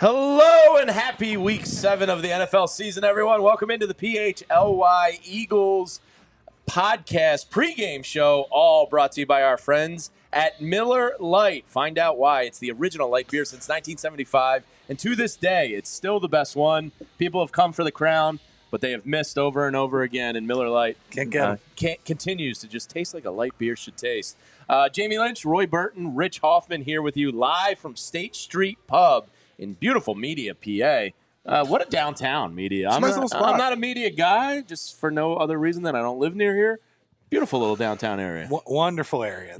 Hello and happy week 7 of the NFL season, everyone. Welcome into the PHLY Eagles Podcast pregame show, all brought to you by our friends at Miller Lite. Find out why. It's the original light beer since 1975, and to this day, it's still the best one. People have come for the crown, but they have missed over and over again, and Miller Lite continues to just taste like a light beer should taste. Jamie Lynch, Roy Burton, Rich Hoffman here with you live from State Street Pub in beautiful Media, PA. What a downtown, Media. I'm not a Media guy, just for no other reason than I don't live near here. Beautiful little downtown area. Wonderful area.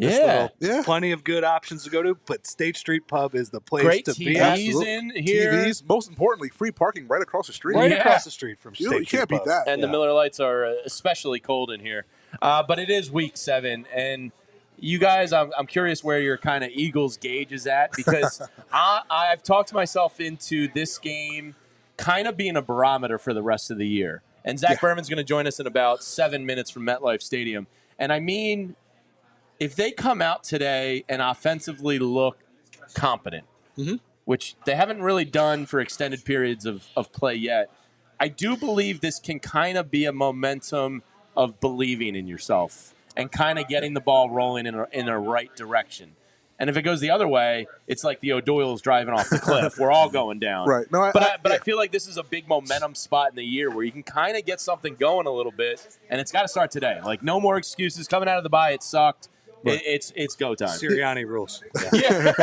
Plenty of good options to go to, but State Street Pub is the place Great to TVs be. TVs in here. TVs, most importantly, free parking right across the street. Right across the street from State Street You can't beat that. And the Miller Lights are especially cold in here. But it is week 7, and you guys, I'm curious where your kind of Eagles gauge is at, because I've talked myself into this game kind of being a barometer for the rest of the year. And Zach Berman's going to join us in about 7 minutes from MetLife Stadium. And I mean, if they come out today and offensively look competent, which they haven't really done for extended periods of play yet, I do believe this can kind of be a momentum of believing in yourself and kind of getting the ball rolling in a right direction. And if it goes the other way, it's like the O'Doyle's driving off the cliff. We're all going down. Right. No, I feel like this is a big momentum spot in the year where you can kind of get something going a little bit, and it's got to start today. Like, no more excuses. Coming out of the bye, it sucked. Right. It's go time. Sirianni rules. Yeah.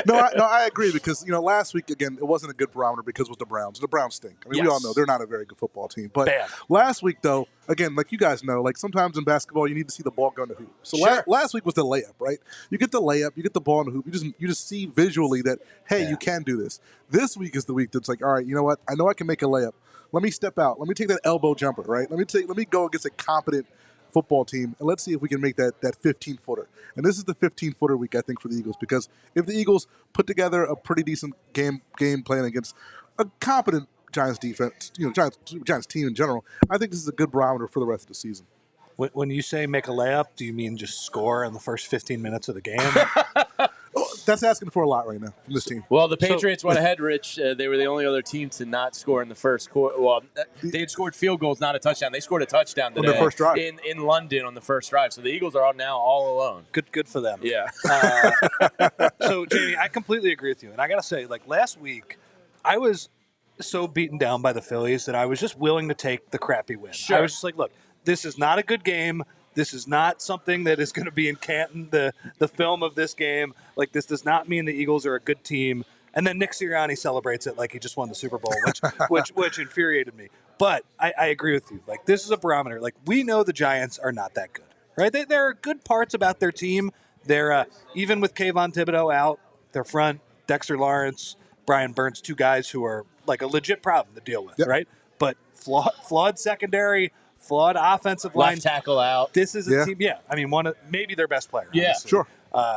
I agree, because last week again it wasn't a good barometer because it was the Browns. The Browns stink. I mean, we all know they're not a very good football team. But last week though, again, like you guys know, like sometimes in basketball you need to see the ball go in the hoop. So last week was the layup, right? You get the layup, you get the ball in the hoop. You just see visually that you can do this. This week is the week that's like, all right, you know what? I know I can make a layup. Let me step out. Let me take that elbow jumper, right? Let me go against a competent football team, and let's see if we can make that 15-footer. And this is the 15-footer week, I think, for the Eagles, because if the Eagles put together a pretty decent game plan against a competent Giants defense, Giants team in general, I think this is a good barometer for the rest of the season. When you say make a layup, do you mean just score in the first 15 minutes of the game? That's asking for a lot right now from this team. Well, the Patriots went ahead, Rich. They were the only other team to not score in the first quarter. Well, they had scored field goals, not a touchdown. They scored a touchdown today on their first drive in London on the first drive. So the Eagles are now all alone. Good for them. Yeah. So, Jamie, I completely agree with you. And I got to say, like last week, I was so beaten down by the Phillies that I was just willing to take the crappy win. Sure. I was just like, look, this is not a good game. This is not something that is going to be in Canton, the film of this game. Like, this does not mean the Eagles are a good team. And then Nick Sirianni celebrates it like he just won the Super Bowl, which infuriated me. But I agree with you. Like, this is a barometer. Like, we know the Giants are not that good, right? There are good parts about their team. They're even with Kayvon Thibodeau out, their front, Dexter Lawrence, Brian Burns, two guys who are like a legit problem to deal with, right? But flawed secondary, flawed offensive line. Left tackle out. This is a team, I mean, maybe their best player. Yeah, honestly. Sure.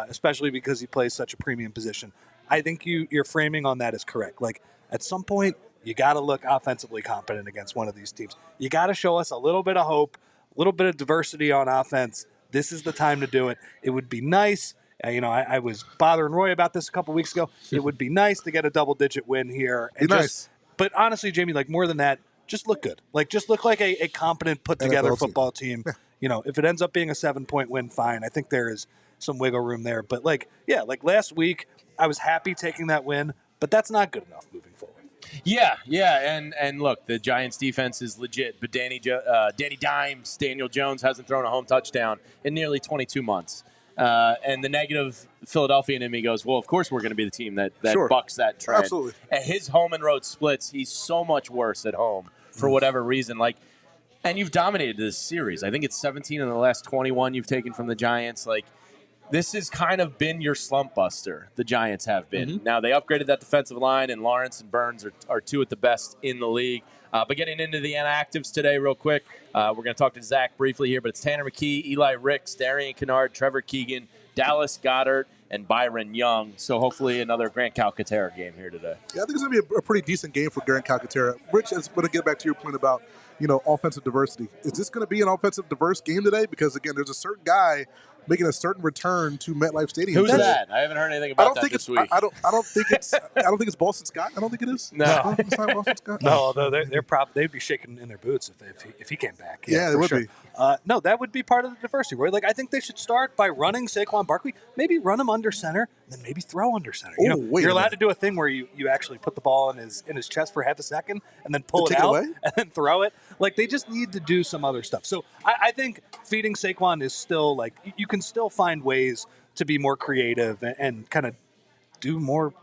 Especially because he plays such a premium position. I think your framing on that is correct. Like, at some point, you got to look offensively competent against one of these teams. You got to show us a little bit of hope, a little bit of diversity on offense. This is the time to do it. It would be nice. I was bothering Roy about this a couple weeks ago. It would be nice to get a double-digit win here. And nice. But honestly, Jamie, like more than that, just look good. Like, just look like a competent, put-together football team. If it ends up being a 7-point win, fine. I think there is some wiggle room there. But, like last week, I was happy taking that win, but that's not good enough moving forward. Yeah, and look, the Giants' defense is legit, but Danny Dimes, Daniel Jones, hasn't thrown a home touchdown in nearly 22 months. And the negative Philadelphia in me goes, well, of course we're going to be the team that bucks that trend. Absolutely. And his home and road splits, he's so much worse at home for whatever reason. Like, and you've dominated this series. I think it's 17 in the last 21 you've taken from the Giants. Like, this has kind of been your slump buster, the Giants have been. Now, they upgraded that defensive line, and Lawrence and Burns are two at the best in the league. But getting into the inactives today real quick, we're going to talk to Zach briefly here, but it's Tanner McKee, Eli Ricks, Darian Kennard, Trevor Keegan, Dallas Goedert, and Byron Young. So hopefully another Grant Calcaterra game here today. Yeah, I think it's going to be a pretty decent game for Grant Calcaterra. Rich, I'm going to get back to your point about, offensive diversity. Is this going to be an offensive diverse game today? Because, again, there's a certain guy making a certain return to MetLife Stadium. Who's that? I haven't heard anything about that this week. I don't think it's Boston Scott. I don't think it is. No. It's not Boston Scott. No, although they'd be shaking in their boots if he came back. Yeah, they would sure. be. No, that would be part of the diversity, Roy. Like, I think they should start by running Saquon Barkley, maybe run him under center, and then maybe throw under center. You're allowed to do a thing where you actually put the ball in his chest for half a second and then pull it out and then throw it. Like, they just need to do some other stuff. So I think feeding Saquon is still, like, you can still find ways to be more creative and kind of do more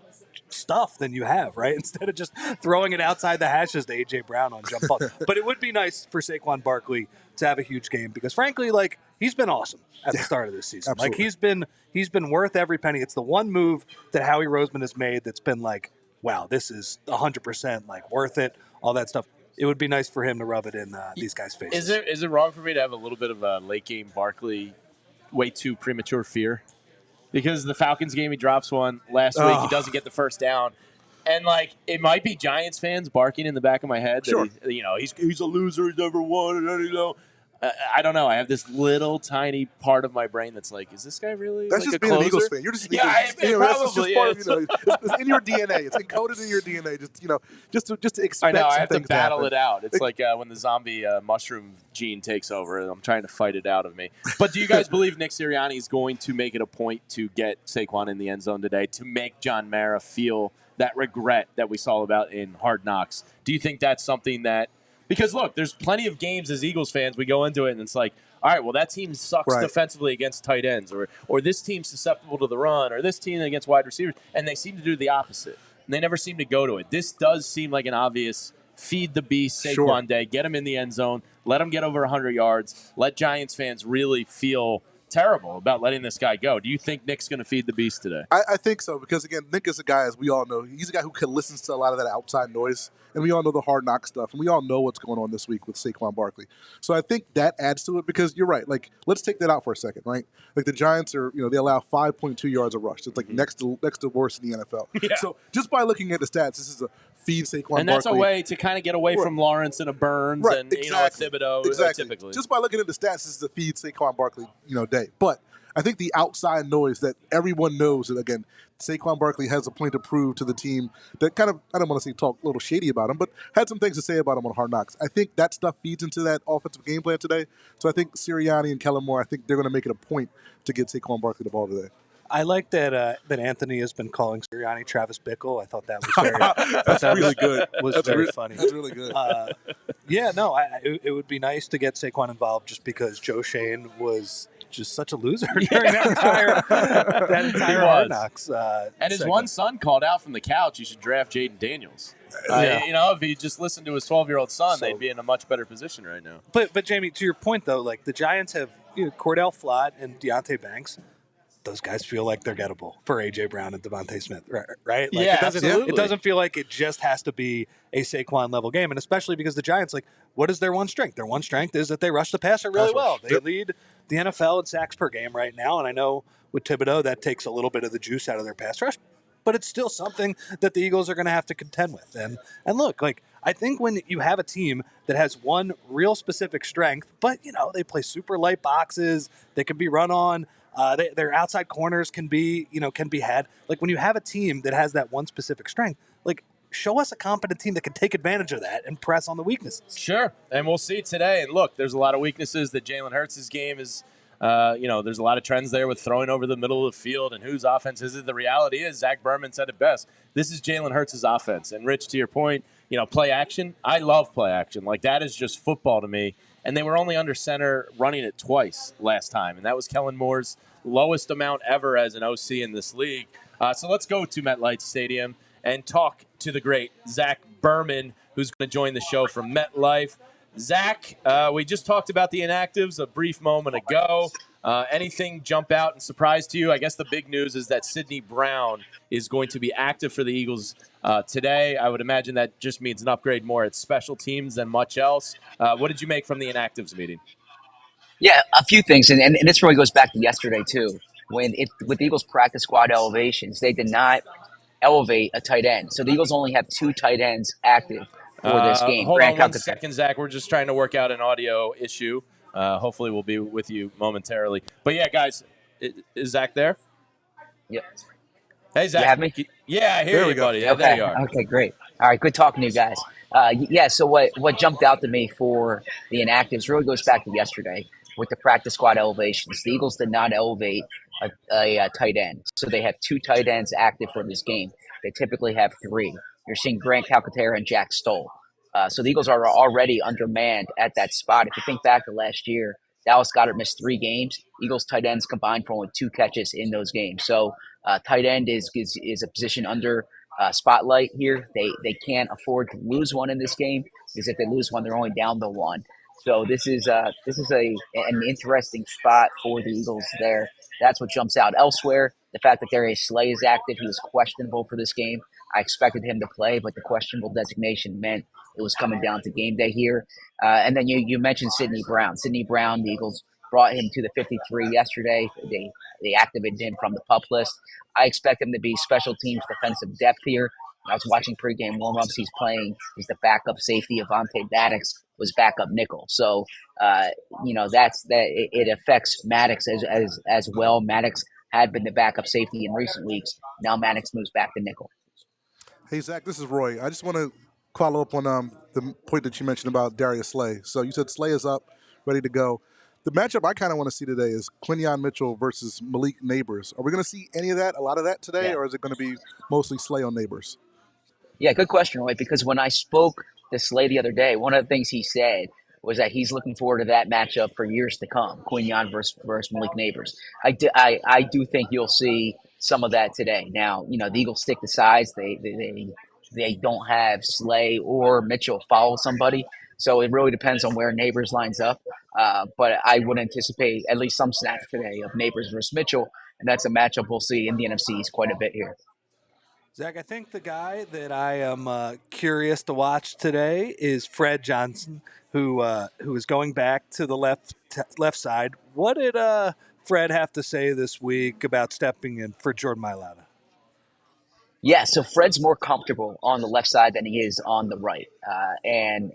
stuff than you have, right? Instead of just throwing it outside the hashes to A.J. Brown on jump ball. But it would be nice for Saquon Barkley to have a huge game because, frankly, like, he's been awesome at the start of this season. Absolutely. Like, he's been worth every penny. It's the one move that Howie Roseman has made that's been like, wow, this is 100% like worth it, all that stuff. It would be nice for him to rub it in these guys' faces. Is it wrong for me to have a little bit of a late game Barkley way too premature fear? Because the Falcons game, he drops one. Last week, he doesn't get the first down. And, like, it might be Giants fans barking in the back of my head. Sure. That he's a loser. He's never won. I don't know. I have this little tiny part of my brain that's like, is this guy really That's like just a being closer? an Eagles fan. You're just Yeah, that's probably just part of, it's in your DNA. It's encoded in your DNA. Just to expect I know. I some have to things battle happen. it out. It's like when the zombie mushroom gene takes over, and I'm trying to fight it out of me. But do you guys believe Nick Sirianni is going to make it a point to get Saquon in the end zone today to make John Mara feel that regret that we saw about in Hard Knocks? Do you think that's something that – because, look, there's plenty of games as Eagles fans, we go into it, and it's like, all right, well, that team sucks defensively against tight ends, or this team's susceptible to the run, or this team against wide receivers, and they seem to do the opposite. And they never seem to go to it. This does seem like an obvious feed the beast Saquon day, get him in the end zone, let him get over 100 yards, let Giants fans really feel terrible about letting this guy go. Do you think Nick's going to feed the beast today? I think so because, again, Nick is a guy, as we all know, he's a guy who listens to a lot of that outside noise, and we all know the Hard Knock stuff, and we all know what's going on this week with Saquon Barkley. So I think that adds to it because you're right. Like, let's take that out for a second, right? Like, the Giants are, they allow 5.2 yards a rush. It's like next to worst in the NFL. Yeah. So just by looking at the stats, this is a feed Saquon Barkley. And that's a way to kind of get away from Lawrence and a Burns and, a Thibodeau. Exactly. Typically. Just by looking at the stats, this is a feed Saquon Barkley, day. But I think the outside noise that everyone knows that, again, Saquon Barkley has a point to prove to the team that kind of, I don't want to say talk a little shady about him, but had some things to say about him on Hard Knocks. I think that stuff feeds into that offensive game plan today. So I think Sirianni and Kellen Moore, I think they're going to make it a point to get Saquon Barkley the ball today. I like that Anthony has been calling Sirianni Travis Bickle. I thought that was very really good. Was very funny. That's really good. It would be nice to get Saquon involved just because Joe Shane was just such a loser during that entire Hard Knocks. And his one son called out from the couch, you should draft Jaden Daniels. If he just listened to his 12-year-old son, they'd be in a much better position right now. But Jamie, to your point, though, like the Giants have Cordell Flott and Deontay Banks. Those guys feel like they're gettable for A.J. Brown and DeVonta Smith, right? Like, absolutely. It doesn't feel like it just has to be a Saquon-level game, and especially because the Giants, like, what is their one strength? Their one strength is that they rush the passer really well. They lead the NFL in sacks per game right now, and I know with Thibodeau that takes a little bit of the juice out of their pass rush, but it's still something that the Eagles are going to have to contend with. And look, like, I think when you have a team that has one real specific strength, but, they play super light boxes, they can be run on, their outside corners can be had. Like, when you have a team that has that one specific strength, like, show us a competent team that can take advantage of that and press on the weaknesses. Sure, and we'll see today. And look, there's a lot of weaknesses that Jalen Hurts' game is. There's a lot of trends there with throwing over the middle of the field and whose offense is it. The reality is, Zach Berman said it best. This is Jalen Hurts' offense. And Rich, to your point, play action. I love play action. Like, that is just football to me. And they were only under center running it twice last time, and that was Kellen Moore's lowest amount ever as an OC in this league. So let's go to MetLife Stadium and talk to the great Zach Berman, who's going to join the show from MetLife. Zach, we just talked about the inactives a brief moment ago. Anything jump out and surprise to you? I guess the big news is that Sidney Brown is going to be active for the Eagles today. I would imagine that just means an upgrade more at special teams than much else. What did you make from the inactives meeting? Yeah, a few things, and this really goes back to yesterday too. With the Eagles practice squad elevations, they did not elevate a tight end, so the Eagles only have 2 tight ends active for this game. Hold on 1 second, Zach. We're just trying to work out an audio issue. Hopefully, we'll be with you momentarily. But yeah, guys, is Zach there? Yep. Hey, Zach. You have me? Yeah, I hear you, buddy. Yeah, okay. There you are. Okay, great. All right, good talking to you guys. Yeah, so what jumped out to me for the inactives really goes back to yesterday with the practice squad elevations. The Eagles did not elevate a tight end, so they have 2 tight ends active for this game. They typically have 3. You're seeing Grant Calcaterra and Jack Stoll. So the Eagles are already undermanned at that spot. If you think back to last year, Dallas Goedert missed 3 games. Eagles tight ends combined for only 2 catches in those games. So tight end is a position under spotlight here. They can't afford to lose one in this game because if they lose one, they're only down to 1. So this is an interesting spot for the Eagles there. That's what jumps out. Elsewhere, the fact that Darius Slay is active, he was questionable for this game. I expected him to play, but the questionable designation meant it was coming down to game day here. And then you mentioned Sidney Brown. Sidney Brown, the Eagles brought him to the 53 yesterday. They activated him from the PUP list. I expect him to be special teams defensive depth here. I was watching pregame warmups. He's the backup safety. Avonte Maddox was backup nickel. So, it affects Maddox as well. Maddox had been the backup safety in recent weeks. Now Maddox moves back to nickel. Hey, Zach, this is Roy. I just want to follow up on the point that you mentioned about Darius Slay. So you said Slay is up, ready to go. The matchup I kind of want to see today is Quinyon Mitchell versus Malik Nabers. Are we going to see any of that, a lot of that today, or is it going to be mostly Slay on Nabers? Yeah, good question, Roy, because when I spoke to Slay the other day, one of the things he said was that he's looking forward to that matchup for years to come, Quinyon versus Malik Nabers. I do think you'll see some of that today. Now, the Eagles stick to size. They don't have Slay or Mitchell follow somebody, so it really depends on where Nabers lines up. But I would anticipate at least some snaps today of Nabers versus Mitchell, and that's a matchup we'll see in the NFC East quite a bit here. Zach, I think the guy that I am curious to watch today is Fred Johnson, who is going back to the left side. What did Fred have to say this week about stepping in for Jordan Mailata? Yeah, so Fred's more comfortable on the left side than he is on the right. And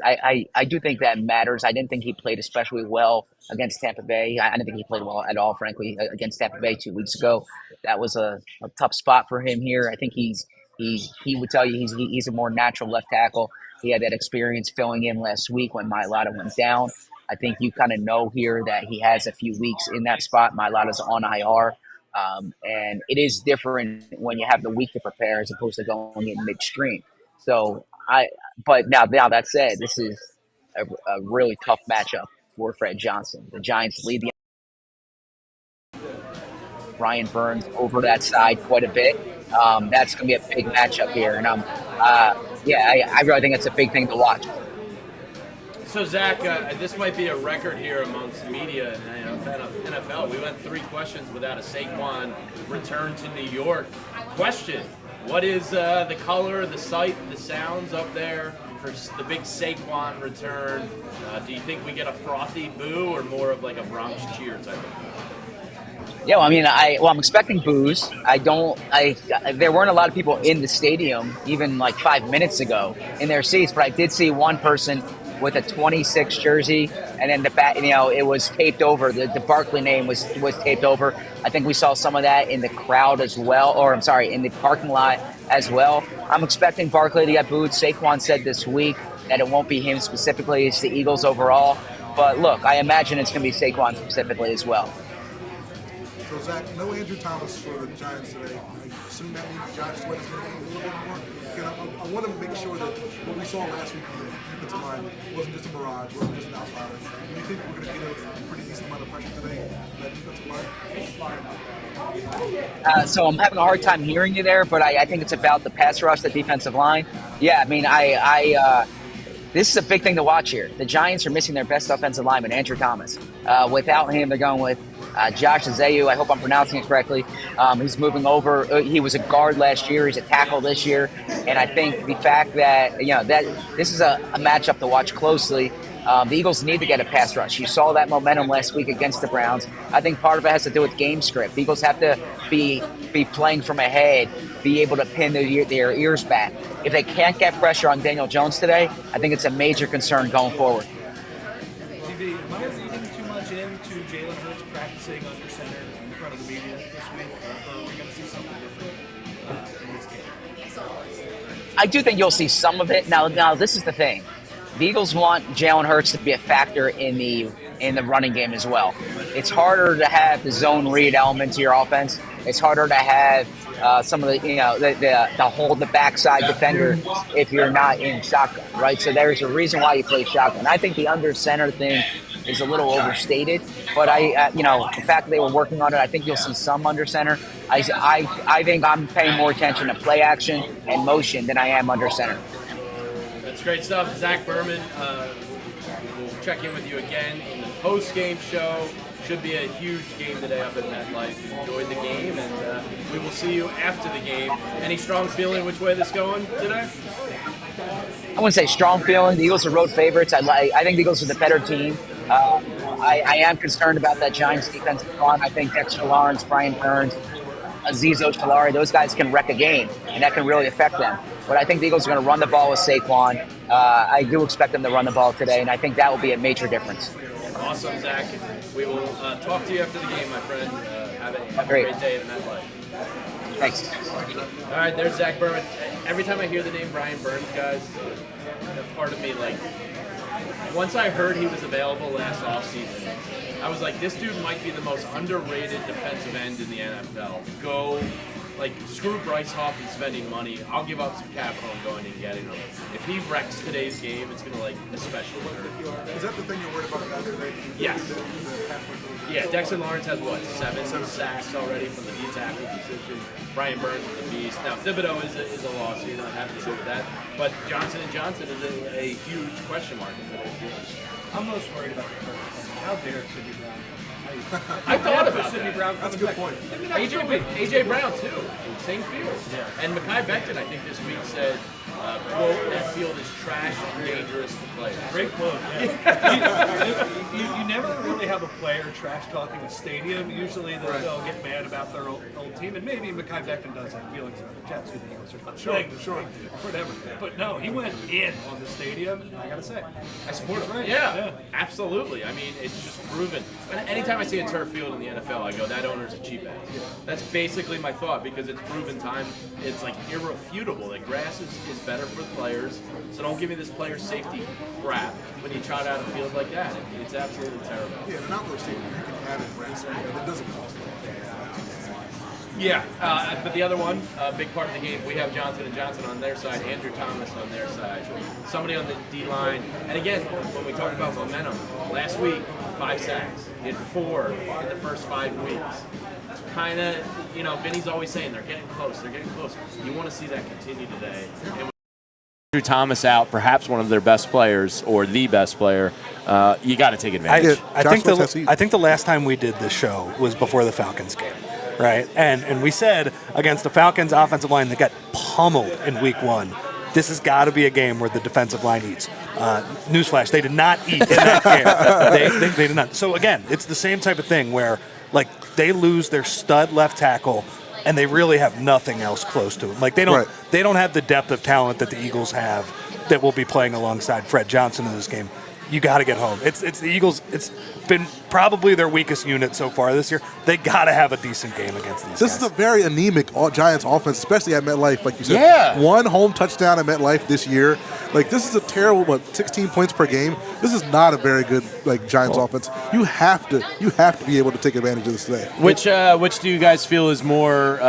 I do think that matters. I didn't think he played especially well against Tampa Bay. I didn't think he played well at all, frankly, against Tampa Bay 2 weeks ago. That was a tough spot for him here. I think he would tell you he's a more natural left tackle. He had that experience filling in last week when Mailata went down. I think you kind of know here that he has a few weeks in that spot. Mailata's on IR. And it is different when you have the week to prepare as opposed to going in midstream. But now that said, this is a really tough matchup for Fred Johnson. The Giants lead the Ryan Burns over that side quite a bit. That's going to be a big matchup here. And I really think it's a big thing to watch. So, Zach, this might be a record here amongst media and NFL. We went 3 questions without a Saquon return to New York. Question, what is the color, the sight, the sounds up there for the big Saquon return? Do you think we get a frothy boo or more of like a Bronx cheer type of thing? Yeah, well, I mean, I'm expecting boos. There weren't a lot of people in the stadium even like 5 minutes ago in their seats, but I did see one person with a 26 jersey, and then it was taped over. The Barkley name was taped over. I think we saw some of that in the crowd as well, in the parking lot as well. I'm expecting Barkley to get booed. Saquon said this week that it won't be him specifically, it's the Eagles overall. But look, I imagine it's going to be Saquon specifically as well. So, Zach, no Andrew Thomas for the Giants today. I assume that means Josh Sweat is going to be a little bit more. I want to make sure that what we saw last week from the defensive line line wasn't just a mirage, wasn't just an outsider. Do you think we're going to get a pretty decent amount of pressure today on that defensive line? So I'm having a hard time hearing you there, but I think it's about the pass rush, the defensive line. Yeah, I mean, this is a big thing to watch here. The Giants are missing their best offensive lineman, Andrew Thomas. Without him, they're going with Josh Azeyu. I hope I'm pronouncing it correctly. He's moving over. He was a guard last year. He's a tackle this year. And I think the fact that, that this is a matchup to watch closely. The Eagles need to get a pass rush. You saw that momentum last week against the Browns. I think part of it has to do with game script. The Eagles have to be playing from ahead, be able to pin their ears back. If they can't get pressure on Daniel Jones today, I think it's a major concern going forward. TV, am I reading too much into Jalen Hurts practicing under center in front of the media this week, or are we going to see something different in this game? I do think you'll see some of it. Now, this is the thing. The Eagles want Jalen Hurts to be a factor in the running game as well. It's harder to have the zone read element to your offense. It's harder to have some of the hold the backside defender if you're not in shotgun, right? So there's a reason why you play shotgun. I think the under center thing is a little overstated, but the fact that they were working on it, I think you'll see some under center. I think I'm paying more attention to play action and motion than I am under center. That's great stuff. Zach Berman, we'll check in with you again in the post-game show. Should be a huge game today up at MetLife. Enjoyed the game, and we will see you after the game. Any strong feeling which way this is going today? I wouldn't say strong feeling. The Eagles are road favorites. I think the Eagles are the better team. I am concerned about that Giants defensive front. I think Dexter Lawrence, Brian Burns, Azeez Ojulari, those guys can wreck a game, and that can really affect them. But I think the Eagles are going to run the ball with Saquon. I do expect them to run the ball today, and I think that will be a major difference. Awesome, Zach. We will talk to you after the game, my friend. Have a great day at MetLife. Thanks. All right, there's Zach Berman. Every time I hear the name Brian Burns, guys, part of me, once I heard he was available last offseason, I was like, this dude might be the most underrated defensive end in the NFL. Screw Bryce Hoff and spending money. I'll give up some capital and going and getting him. If he wrecks today's game, it's going to, especially hurt. Is that the thing you're worried about today? Yes. Yeah, Dexter Lawrence has, 7 sacks already from the D-tackle position. Brian Burns is a beast. Now, Thibodeau is a loss, so you're not happy to do with that. But Johnson & Johnson is a huge question mark in the whole game. I'm most worried about the first. How dare Sidney Brown? I thought about Sidney that. Brown. That's a good point. AJ Brown too, same field. Yeah. And Mekhi Becton, I think this week said, "quote that field is trash and dangerous to play." Great quote. Yeah. you never really have a player trash talking a stadium. Usually they'll get mad about their old team, and maybe Mekhi Becton does have feelings about the Jets who the Eagles are not playing this week, whatever. But no, he went in on the stadium. And I gotta say, I support it. right. Yeah, absolutely. I mean, it's just proven. And anytime I see a turf field in the NFL, I go, that owner's a cheap ass. That's basically my thought, because it's proven time. It's irrefutable that grass is better for the players. So don't give me this player safety crap when you trot out a field like that. It's absolutely terrible. Yeah, an outdoor stadium, you can add in grass, it doesn't cost. Yeah, but the other one, big part of the game, we have Johnson & Johnson on their side, Andrew Thomas on their side, somebody on the D-line. And again, when we talk about momentum, last week, 5 sacks. He had 4 in the first 5 weeks. Kind of, Vinny's always saying they're getting close, they're getting close. You want to see that continue today. And Andrew Thomas out, perhaps one of their best players or the best player, you got to take advantage. I think the last time we did this show was before the Falcons game. Right, and we said against the Falcons offensive line that got pummeled in week 1, this has got to be a game where the defensive line eats. Newsflash, they did not eat in that game. They did not. So again, it's the same type of thing where they lose their stud left tackle and they really have nothing else close to him. They don't have the depth of talent that the Eagles have that will be playing alongside Fred Johnson in this game. You got to get home. It's the Eagles. It's been probably their weakest unit so far this year. They got to have a decent game against these guys. This is a very anemic Giants offense, especially at MetLife, like you said. Yeah. 1 home touchdown at MetLife this year. This is a terrible, 16 points per game. This is not a very good Giants offense. You have to be able to take advantage of this today. Which do you guys feel is more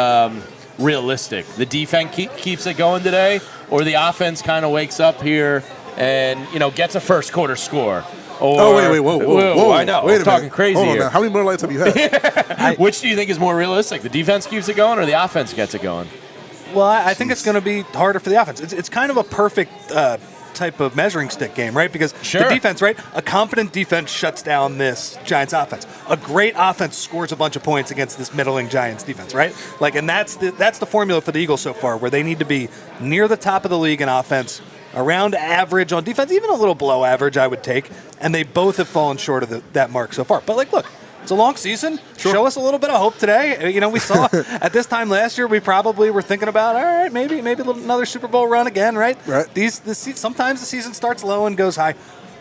realistic? The defense keeps it going today, or the offense kind of wakes up here and gets a first quarter score. Or, whoa! I know, wait I'm talking crazy Hold on here. now. How many Miller Lights have you had? Which do you think is more realistic? The defense keeps it going, or the offense gets it going? Well, I think it's going to be harder for the offense. It's kind of a perfect type of measuring stick game, right? Because the defense, right? A competent defense shuts down this Giants offense. A great offense scores a bunch of points against this middling Giants defense, right? And that's the formula for the Eagles so far, where they need to be near the top of the league in offense, around average on defense, even a little below average, I would take. And they both have fallen short of that mark so far. But look. It's a long season. Sure. Show us a little bit of hope today. We saw at this time last year, we probably were thinking about, all right, maybe another Super Bowl run again, right? Right. Sometimes the season starts low and goes high.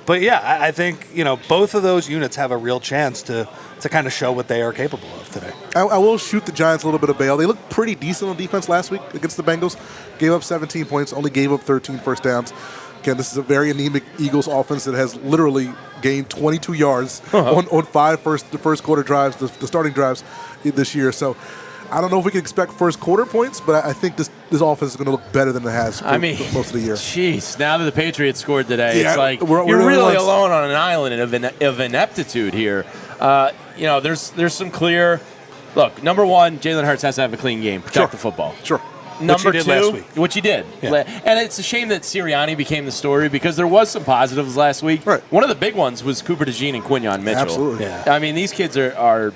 But, yeah, I think, both of those units have a real chance to kind of show what they are capable of today. I will shoot the Giants a little bit of bail. They looked pretty decent on defense last week against the Bengals. Gave up 17 points, only gave up 13 first downs. Again, this is a very anemic Eagles offense that has literally gained 22 yards on 5 first quarter drives, the starting drives this year. So I don't know if we can expect first quarter points, but I think this offense is going to look better than it has for most of the year. Jeez, now that the Patriots scored today, it's like you're really alone on an island of ineptitude here. There's some clear – look, number one, Jalen Hurts has to have a clean game, protect the football. Sure. Number which two, last week. which you did. Yeah. And it's a shame that Sirianni became the story because there was some positives last week. Right. One of the big ones was Cooper DeJean and Quinyon Mitchell. Absolutely. Yeah. I mean, these kids are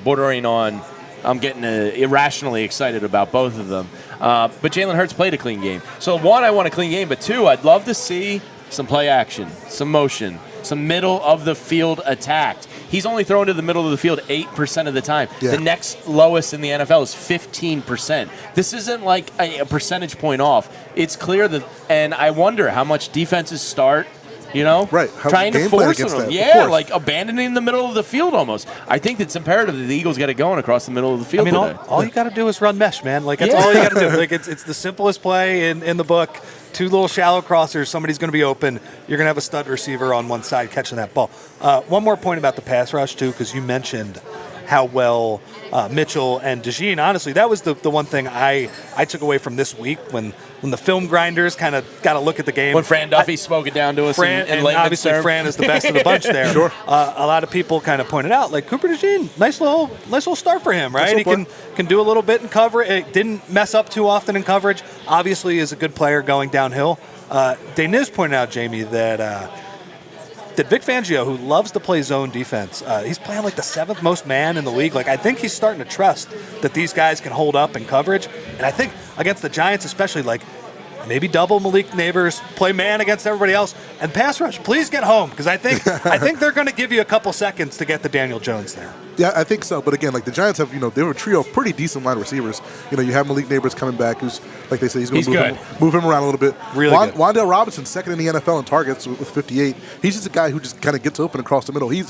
bordering on I'm getting irrationally excited about both of them. But Jalen Hurts played a clean game. So, one, I want a clean game. But, two, I'd love to see some play action, some motion, some middle-of-the-field attack. He's only thrown to the middle of the field 8% of the time. Yeah. The next lowest in the NFL is 15%. This isn't like a percentage point off. It's clear that, and I wonder how much defenses start, right. trying to force them. That, yeah, like abandoning the middle of the field almost. I think it's imperative that the Eagles get it going across the middle of the field today. All you got to do is run mesh, man. That's all you got to do. It's the simplest play in the book. 2 little shallow crossers, somebody's going to be open. You're going to have a stud receiver on one side catching that ball. One more point about the pass rush, too, because you mentioned how well Mitchell and DeJean, honestly, that was the one thing I took away from this week when the film grinders kind of got to look at the game. When Fran Duffy spoke it down to us and obviously term. Fran is the best of the bunch there. Sure. A lot of people kind of pointed out, Cooper DeJean, nice little start for him, right? He can do a little bit in cover. It didn't mess up too often in coverage. Obviously is a good player going downhill. Deniz pointed out, Jamie, that Vic Fangio, who loves to play zone defense, he's playing the 7th most man in the league. I think he's starting to trust that these guys can hold up in coverage. And I think against the Giants especially, maybe double Malik Nabers, play man against everybody else, and pass rush. Please get home, because I think they're going to give you a couple seconds to get the Daniel Jones there. Yeah, I think so. But again, the Giants have, they have a trio of pretty decent wide receivers. You have Malik Nabers coming back, who's, like they say, he's going to move him around a little bit. Really good. Wan'Dale Robinson, second in the NFL in targets with 58. He's just a guy who just kind of gets open across the middle. He'd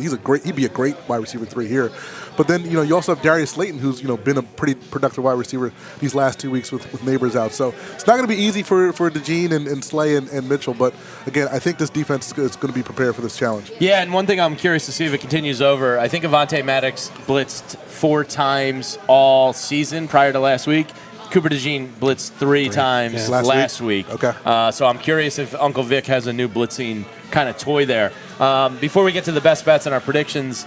be a great wide receiver 3 here. But then, you also have Darius Slayton, who's, been a pretty productive wide receiver these last 2 weeks with Nabers out. So it's not going to be easy for DeJean and Slay and Mitchell. But again, I think this defense is going to be prepared for this challenge. Yeah, and one thing I'm curious to see if it continues over, I think Avonte Maddox blitzed 4 times all season prior to last week. Cooper DeJean blitzed 3 times last week. Okay. So I'm curious if Uncle Vic has a new blitzing kind of toy there. Before we get to the best bets and our predictions,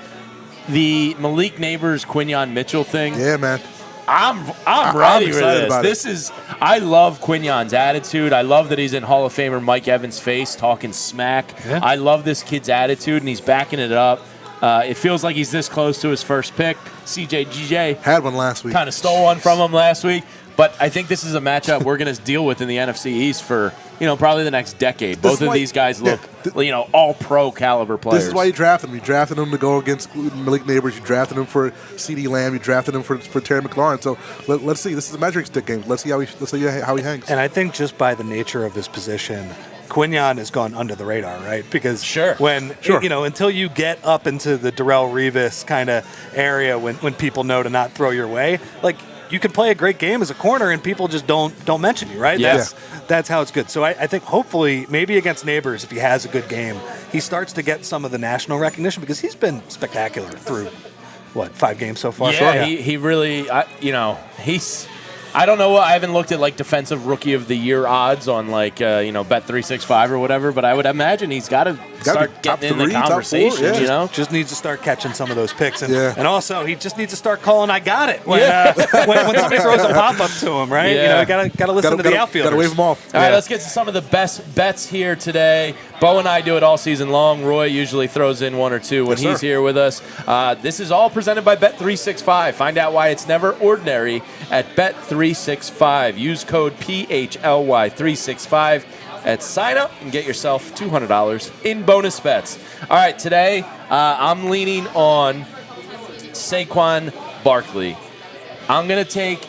the Malik Nabers, Quinyon Mitchell thing. Yeah, man. I'm ready for this. I love Quinyon's attitude. I love that he's in Hall of Famer Mike Evans' face talking smack. Yeah. I love this kid's attitude, and he's backing it up. It feels like he's this close to his first pick. CJGJ had one last week. Kind of stole one from him last week. But I think this is a matchup we're going to deal with in the NFC East for, probably the next decade. Both of these guys look, all pro caliber players. This is why you drafted them. You drafted them to go against Malik Nabers. You drafted him for CeeDee Lamb. You drafted him for Terry McLaurin. So let's see. This is a measuring stick game. Let's see how he hangs. And I think just by the nature of his position, Quinyon has gone under the radar, right? Because until you get up into the Darrelle Revis kind of area when people know to not throw your way, you can play a great game as a corner and people just don't mention you, right? Yeah. That's how it's good. So I think hopefully maybe against Nabers, if he has a good game, he starts to get some of the national recognition because he's been spectacular through, 5 games so far? Yeah, he really, I don't know. I haven't looked at like defensive rookie of the year odds on like Bet365 or whatever, but I would imagine he's got to start getting in the conversation. 4, yeah. You know, just needs to start catching some of those picks, and Yeah. and also he just needs to start calling "I got it" when when somebody throws a pop up to him, right? Yeah. You gotta listen to the outfielders. Got to wave them off. All right, let's get to some of the best bets here today. Bo and I do it all season long. Roy usually throws in one or two when he's here with us. This is all presented by Bet365. Find out why it's never ordinary at Bet365. Use code PHLY365 at sign up and get yourself $200 in bonus bets. All right, today I'm leaning on Saquon Barkley. I'm going to take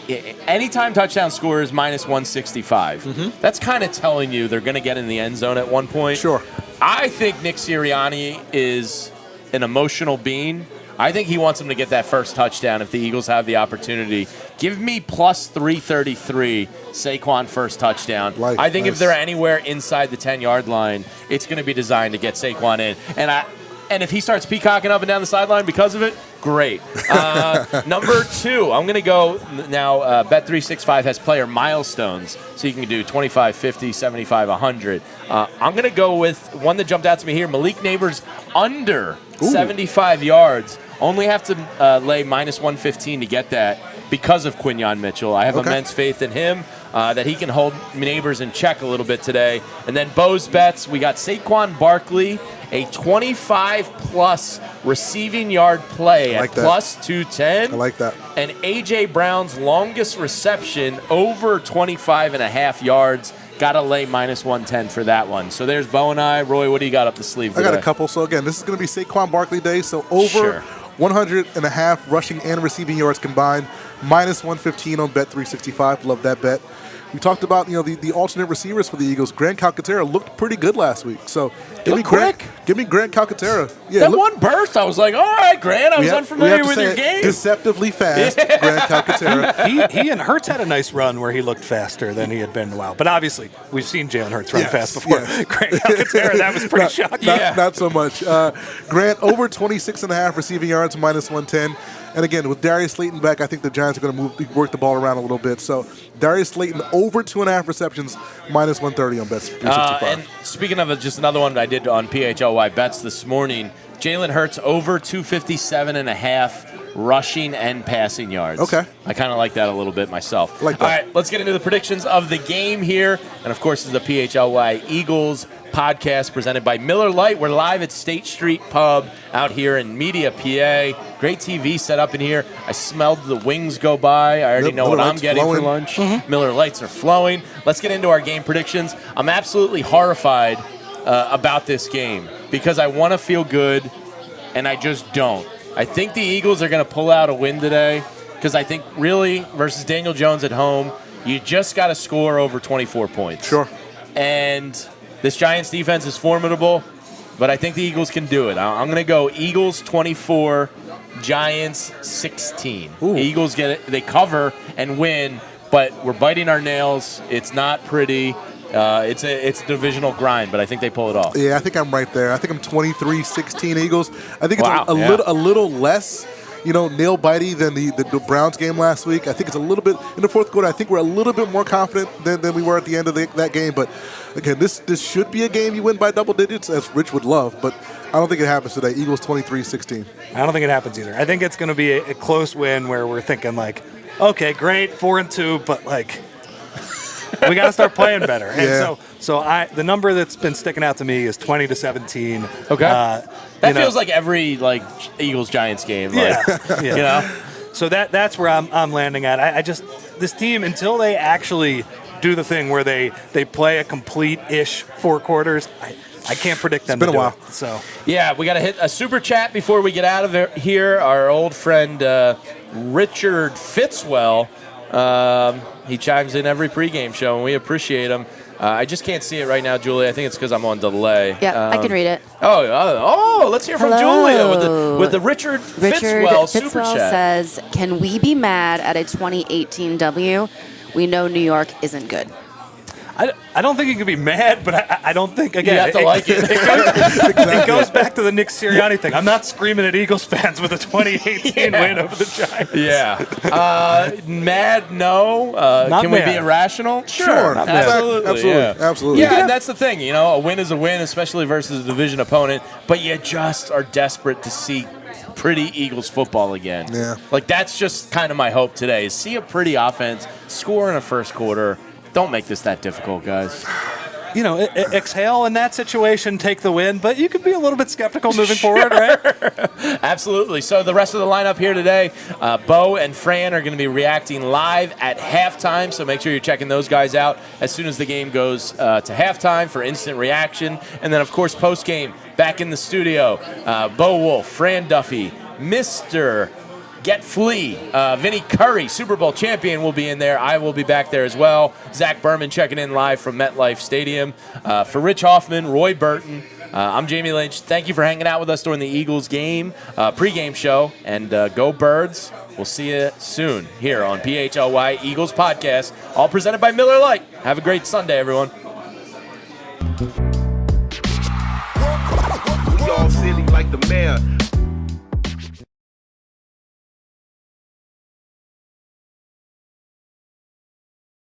anytime touchdown score is minus 165. That's kind of telling you they're going to get in the end zone at one point. Sure. I think Nick Sirianni is an emotional being. I think he wants him to get that first touchdown if the Eagles have the opportunity. Give me plus 333 Saquon first touchdown. I think if they're anywhere inside the 10-yard line, it's going to be designed to get Saquon in. And if he starts peacocking up and down the sideline because of it, great. Number 2, I'm going to go now. Bet365 has player milestones, so you can do 25, 50, 75, 100. I'm going to go with one that jumped out to me here. Malik Nabers under 75 yards. Only have to lay minus 115 to get that because of Quinyon Mitchell. I have immense faith in him that he can hold Nabers in check a little bit today. And then Bo's bets, we got Saquon Barkley, a 25-plus receiving yard play at plus 210. I like that. And A.J. Brown's longest reception over 25.5 yards. Got to lay minus 110 for that one. So there's Bo and I. Roy, what do you got up the sleeve today? I got a couple. So, again, this is going to be Saquon Barkley Day. So, over 100.5 rushing and receiving yards combined. Minus 115 on Bet365. Love that bet. We talked about the alternate receivers for the Eagles. Grant Calcaterra looked pretty good last week. So give me Grant Calcaterra. Yeah, that one burst, I was like, all right, Grant, I was unfamiliar with your game. Deceptively fast, Grant Calcaterra. He and Hurts had a nice run where he looked faster than he had been in a while. But obviously, we've seen Jalen Hurts run fast before. Grant Calcaterra, that was pretty shocking. Not so much. Grant over 26.5 receiving yards, minus 110. And again, with Darius Slayton back, I think the Giants are going to work the ball around a little bit. So Darius Slayton over 2.5 receptions, minus 130 on Bet365. And speaking of just another one that I did on PHLY bets this morning, Jalen Hurts over 257.5 rushing and passing yards. Okay. I kind of like that a little bit myself. Like that. All right, let's get into the predictions of the game here. And, of course, this is the PHLY Eagles Podcast presented by Miller Lite. We're live at State Street Pub out here in Media, PA. Great TV set up in here. I smelled the wings go by. I already know what I'm getting for lunch. Miller Lights are flowing. Let's get into our game predictions. I'm absolutely horrified about this game because I want to feel good, and I just don't. I think the Eagles are going to pull out a win today because I think really versus Daniel Jones at home, you just got to score over 24 points. Sure. And this Giants defense is formidable, but I think the Eagles can do it. I'm going to go Eagles 24, Giants 16. The Eagles get it. They cover and win, but we're biting our nails. It's not pretty. It's a divisional grind, but I think they pull it off. Yeah, I think I'm right there. I think I'm 23-16 Eagles. I think it's a little less, nail-bitey than the Browns game last week. I think it's a little bit in the fourth quarter. I think we're a little bit more confident than we were at the end of that game. But again, this should be a game you win by double digits, as Rich would love. But I don't think it happens today. Eagles 23-16. I don't think it happens either. I think it's going to be a close win where we're thinking like, okay, great, 4-2, but like we got to start playing better. And so the number that's been sticking out to me is 20-17. Okay. That feels like every Eagles-Giants game. So that's where I'm landing at. I just this team, until they actually do the thing where they play a complete-ish 4 quarters, I can't predict them. It's been a while. So yeah, we got to hit a super chat before we get out of here. Our old friend Richard Fitzwell, he chimes in every pregame show, and we appreciate him. I just can't see it right now, Julia. I think it's because I'm on delay. Yeah, I can read it. Let's hear from Julia with the Richard Fitzwell super chat. Says, can we be mad at a 2018 W? We know New York isn't good. I don't think you can be mad, but I don't think, again, You have to like it. It goes back to the Nick Sirianni thing. I'm not screaming at Eagles fans with a 2018 win over the Giants. Yeah. Mad? No. Can we be irrational? Sure. Absolutely. Absolutely. Yeah, and that's the thing. A win is a win, especially versus a division opponent. But you just are desperate to see pretty Eagles football again. Yeah. Like, that's just kind of my hope today, is see a pretty offense, score in the first quarter. Don't make this that difficult, guys. Exhale in that situation, take the win, but you could be a little bit skeptical moving forward, right? Absolutely. So the rest of the lineup here today, Bo and Fran are going to be reacting live at halftime, so make sure you're checking those guys out as soon as the game goes to halftime for instant reaction. And then, of course, post-game, back in the studio, Bo Wolf, Fran Duffy, Mr. Get Flea, Vinny Curry, Super Bowl champion, will be in there. I will be back there as well. Zach Berman checking in live from MetLife Stadium. For Rich Hoffman, Roy Burton, I'm Jamie Lynch. Thank you for hanging out with us during the Eagles game, pregame show, and go Birds. We'll see you soon here on PHLY Eagles Podcast, all presented by Miller Lite. Have a great Sunday, everyone. We all silly like the mayor.